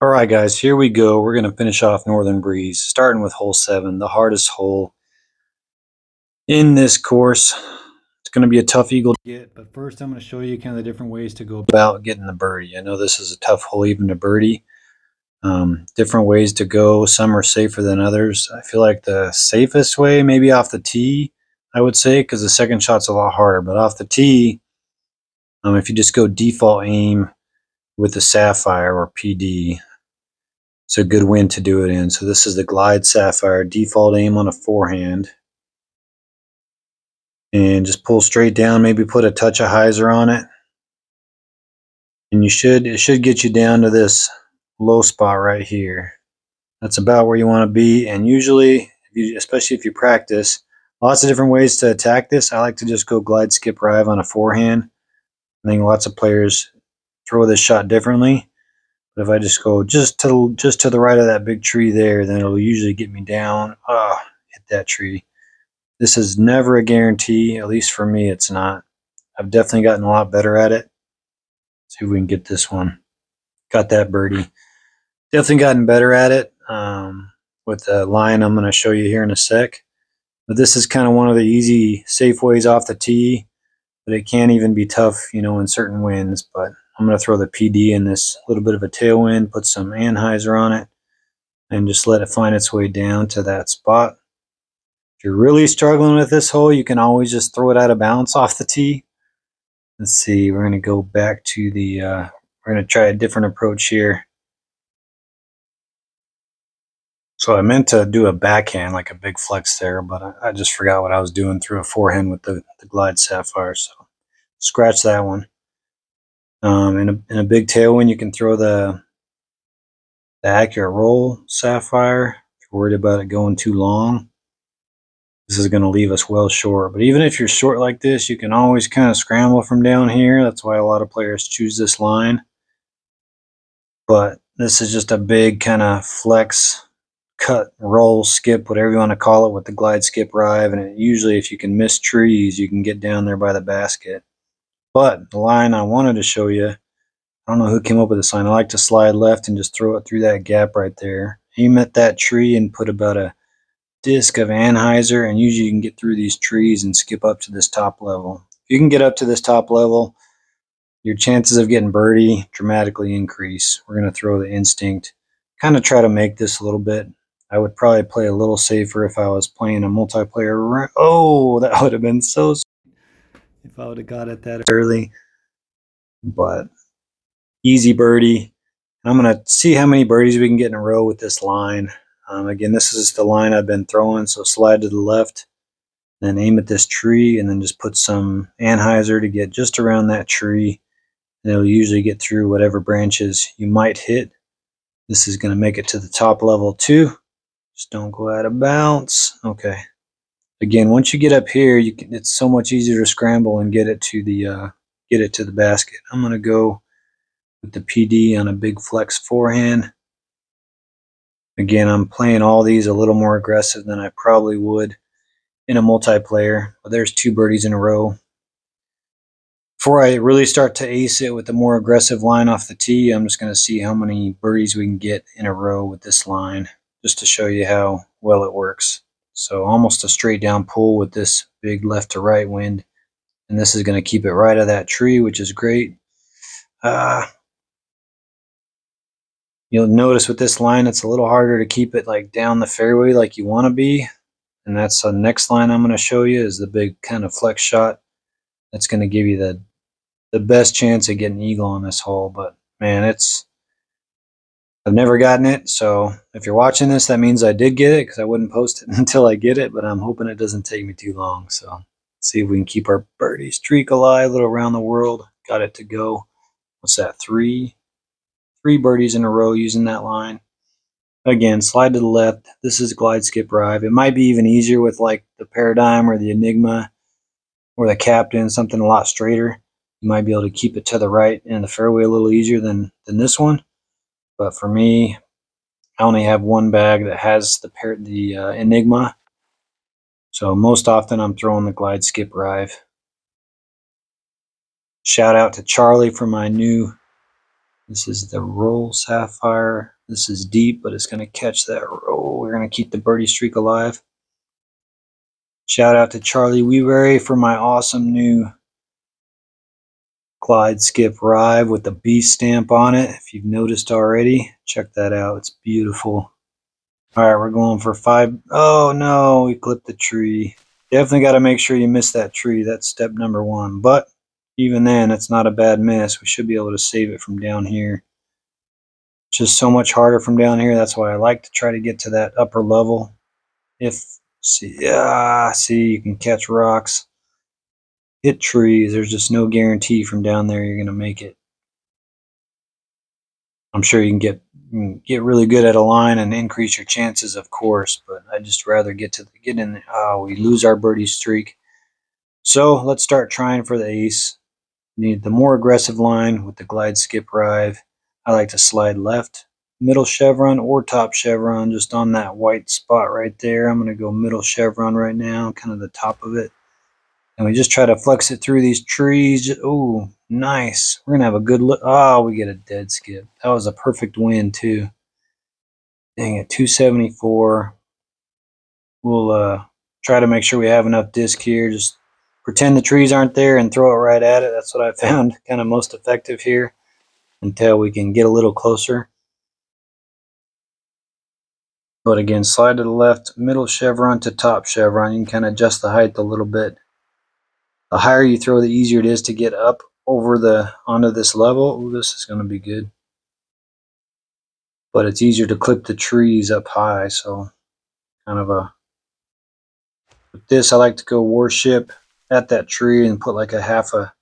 All right, guys, here we go. We're going to finish off Northern Breeze, starting with hole 7, the hardest hole in this course. It's going to be a tough eagle to get, but first I'm going to show you kind of the different ways to go about getting the birdie. I know this is a tough hole even to birdie. Different ways to go. Some are safer than others. I feel like the safest way, maybe off the tee, I would say, because the second shot's a lot harder. But off the tee, if you just go default aim with the Sapphire or PD, it's a good wind to do it in. So this is the Glide Sapphire, default aim on a forehand. And just pull straight down, maybe put a touch of hyzer on it. And it should get you down to this low spot right here. That's about where you want to be. And usually, especially if you practice, lots of different ways to attack this. I like to just go glide, skip, drive on a forehand. I think lots of players throw this shot differently. But if I just go just to the right of that big tree there, then it'll usually get me down. Hit that tree. This is never a guarantee, at least for me it's not. I've definitely gotten a lot better at it. Let's see if we can get this one. Got that birdie. Definitely gotten better at it with the line I'm going to show you here in a sec. But this is kind of one of the easy, safe ways off the tee. But it can even be tough, in certain winds. But I'm going to throw the PD in this little bit of a tailwind, put some anhyzer on it, and just let it find its way down to that spot. If you're really struggling with this hole, you can always just throw it out of bounds off the tee. Let's see, we're going to go back to we're going to try a different approach here. So I meant to do a backhand, like a big flex there, but I just forgot what I was doing through a forehand with the Glide Sapphire. So scratch that one. In a big tailwind, you can throw the Accurate Roll Sapphire if you're worried about it going too long. This is going to leave us well short. But even if you're short like this, you can always kind of scramble from down here. That's why a lot of players choose this line. But this is just a big kind of flex, cut, roll, skip, whatever you want to call it, with the glide, skip, drive. And usually if you can miss trees, you can get down there by the basket. But the line I wanted to show you, I don't know who came up with this line. I like to slide left and just throw it through that gap right there. Aim at that tree and put about a disc of anhyzer, and usually you can get through these trees and skip up to this top level. If you can get up to this top level, your chances of getting birdie dramatically increase. We're going to throw the Instinct. Kind of try to make this a little bit. I would probably play a little safer if I was playing a multiplayer. Oh, that would have been so sweet if I would have got it that early. But easy birdie. I'm going to see how many birdies we can get in a row with this line. Again, this is the line I've been throwing, so slide to the left, then aim at this tree, and then just put some anhyzer to get just around that tree. And it'll usually get through whatever branches you might hit. This is going to make it to the top level too. Just don't go out of bounds. Okay. Again, once you get up here, it's so much easier to scramble and get it to the basket. I'm going to go with the PD on a big flex forehand. Again, I'm playing all these a little more aggressive than I probably would in a multiplayer. But there's 2 birdies in a row. Before I really start to ace it with a more aggressive line off the tee, I'm just going to see how many birdies we can get in a row with this line, just to show you how well it works. So almost a straight down pull with this big left to right wind. And this is going to keep it right of that tree, which is great. You'll notice with this line, it's a little harder to keep it like down the fairway like you want to be. And that's the next line I'm going to show you, is the big kind of flex shot. That's going to give you the best chance of getting eagle on this hole. But man, I've never gotten it. So if you're watching this, that means I did get it, because I wouldn't post it until I get it. But I'm hoping it doesn't take me too long. So let's see if we can keep our birdie streak alive. A little around the world. Got it to go. What's that? Three birdies in a row using that line. Again, slide to the left. This is glide, skip, drive. It might be even easier with like the Paradigm or the Enigma or the Captain, something a lot straighter. You might be able to keep it to the right in the fairway a little easier than this one. But for me, I only have one bag that has the Enigma. So most often I'm throwing the glide, skip, drive. Shout out to Charlie for my new This is the roll sapphire. This is deep, but it's going to catch that roll. We're going to keep the birdie streak alive. Shout out to Charlie Weeberry for my awesome new Glide Skip Rive with the beast stamp on it. If you've noticed already, check that out. It's beautiful. All right, we're going for 5. Oh no, we clipped the tree. Definitely got to make sure you miss that tree. That's step number 1. But even then, it's not a bad miss. We should be able to save it from down here. It's just so much harder from down here. That's why I like to try to get to that upper level. See, you can catch rocks, hit trees. There's just no guarantee from down there you're gonna make it. I'm sure you can get really good at a line and increase your chances, of course, but I'd just rather get in. Oh, we lose our birdie streak. So let's start trying for the ace. Need the more aggressive line with the Glide Skip Rive. I like to slide left, middle chevron or top chevron, just on that white spot right there. I'm going to go middle chevron right now, kind of the top of it. And we just try to flex it through these trees. Oh, nice. We're going to have a good look. Oh, we get a dead skip. That was a perfect win, too. Dang it, 274. We'll try to make sure we have enough disc here. Just pretend the trees aren't there and throw it right at it. That's what I found kind of most effective here until we can get a little closer. But again, slide to the left, middle chevron to top chevron. You can kind of adjust the height a little bit. The higher you throw, the easier it is to get up over onto this level. Ooh, this is going to be good. But it's easier to clip the trees up high, so kind of with this, I like to go warship at that tree and put like a half a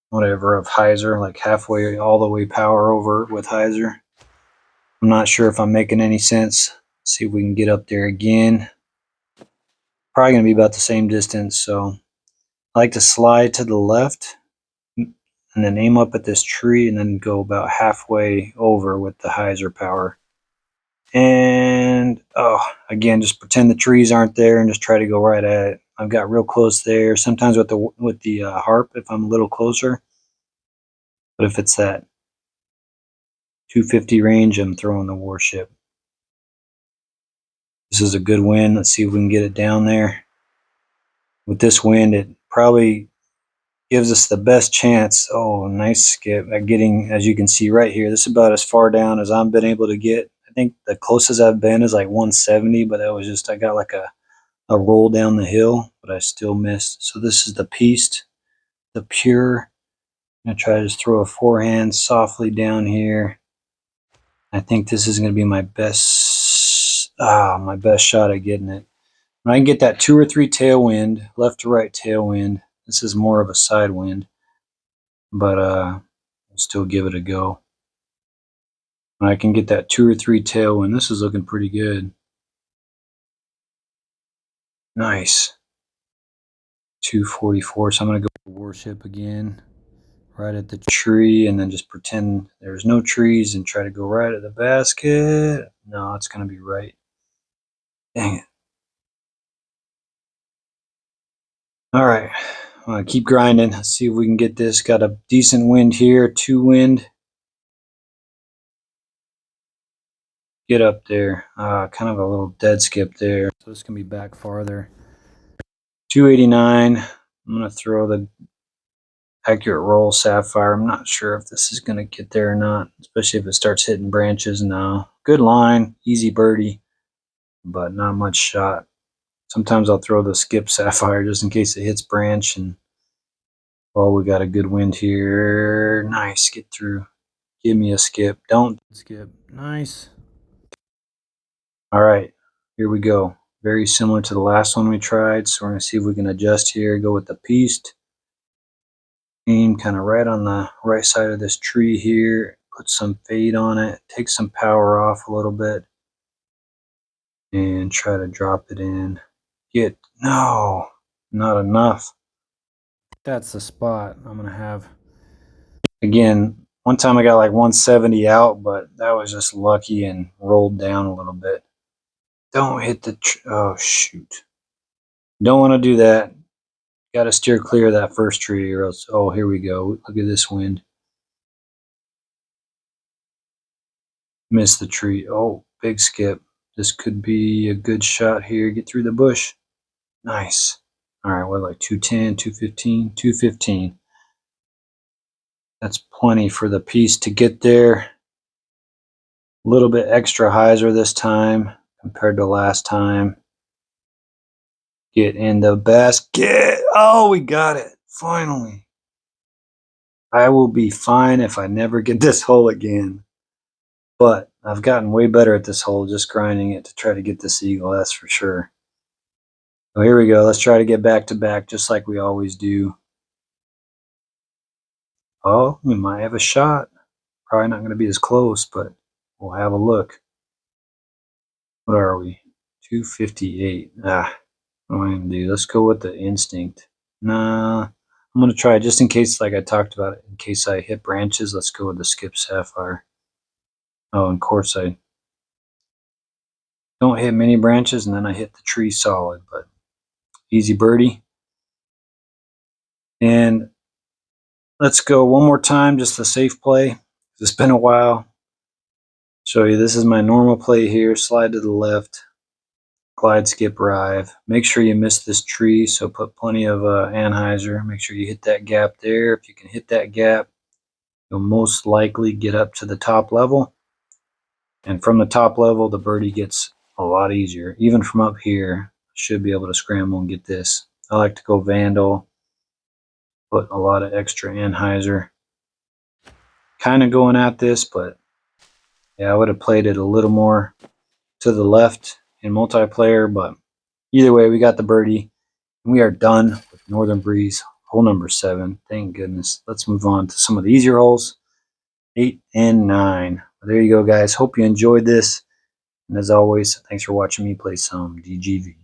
whatever of hyzer, like halfway all the way power over with hyzer. I'm not sure if I'm making any sense. Let's see if we can get up there again. Probably going to be about the same distance, so I like to slide to the left and then aim up at this tree and then go about halfway over with the hyzer power. And again, just pretend the trees aren't there and just try to go right at it. I've got real close there. Sometimes with the harp, if I'm a little closer, but if it's that 250 range, I'm throwing the warship. This is a good wind. Let's see if we can get it down there. With this wind, it probably gives us the best chance. Oh, nice skip at getting, as you can see right here, this is about as far down as I've been able to get. I think the closest I've been is like 170, but that was just, I got like a roll down the hill, but I still missed. So this is the Piste, the Pure. I'm going to try to just throw a forehand softly down here. I think this is going to be my best shot at getting it. When I can get that 2 or 3 tailwind, left to right tailwind, this is more of a side wind, but I'll still give it a go. When I can get that 2 or 3 tailwind, this is looking pretty good. Nice. 244, so I'm going to go warship again, right at the tree, and then just pretend there's no trees and try to go right at the basket. No, it's going to be right. Dang it. All right, I'm going to keep grinding. Let's see if we can get this. Got a decent wind here, 2 wind. Get up there. Kind of a little dead skip there. So this can be back farther. 289. I'm going to throw the accurate roll sapphire. I'm not sure if this is going to get there or not, especially if it starts hitting branches. No. Good line, easy birdie, but not much shot. Sometimes I'll throw the skip sapphire just in case it hits branch. And well, we got a good wind here. Nice, get through. Give me a skip. Don't skip. Nice. All right, here we go. Very similar to the last one we tried. So we're going to see if we can adjust here. Go with the Piste. Aim kind of right on the right side of this tree here. Put some fade on it. Take some power off a little bit. And try to drop it in. No, not enough. That's the spot I'm going to have. Again, one time I got like 170 out, but that was just lucky and rolled down a little bit. Don't hit the, oh shoot. Don't want to do that. Got to steer clear of that first tree or else, oh, here we go. Look at this wind. Missed the tree. Oh, big skip. This could be a good shot here. Get through the bush. Nice. All right, what, like 210, 215, 215. That's plenty for the piece to get there. A little bit extra hyzer this time compared to last time. Get in the basket. Oh, we got it. Finally. I will be fine if I never get this hole again. But I've gotten way better at this hole, just grinding it to try to get this eagle, that's for sure. So here we go. Let's try to get back to back just like we always do. Oh, we might have a shot. Probably not going to be as close, but we'll have a look. What are we? 258. What am I going to do? Let's go with the instinct. Nah, I'm going to try just in case, like I talked about it, in case I hit branches, let's go with the skip sapphire. Oh, and of course I don't hit many branches and then I hit the tree solid, but easy birdie. And let's go one more time, just a safe play. It's been a while. Show you, this is my normal play here. Slide to the left, glide, skip, rive. Make sure you miss this tree, so put plenty of anhyzer. Make sure you hit that gap there. If you can hit that gap, you'll most likely get up to the top level. And from the top level, the birdie gets a lot easier. Even from up here, should be able to scramble and get this. I like to go Vandal, put a lot of extra anhyzer. Kind of going at this, but yeah, I would have played it a little more to the left in multiplayer, but either way, we got the birdie. We are done with Northern Breeze, hole number 7. Thank goodness. Let's move on to some of the easier holes, 8 and 9. There you go, guys. Hope you enjoyed this. And as always, thanks for watching me play some DGV.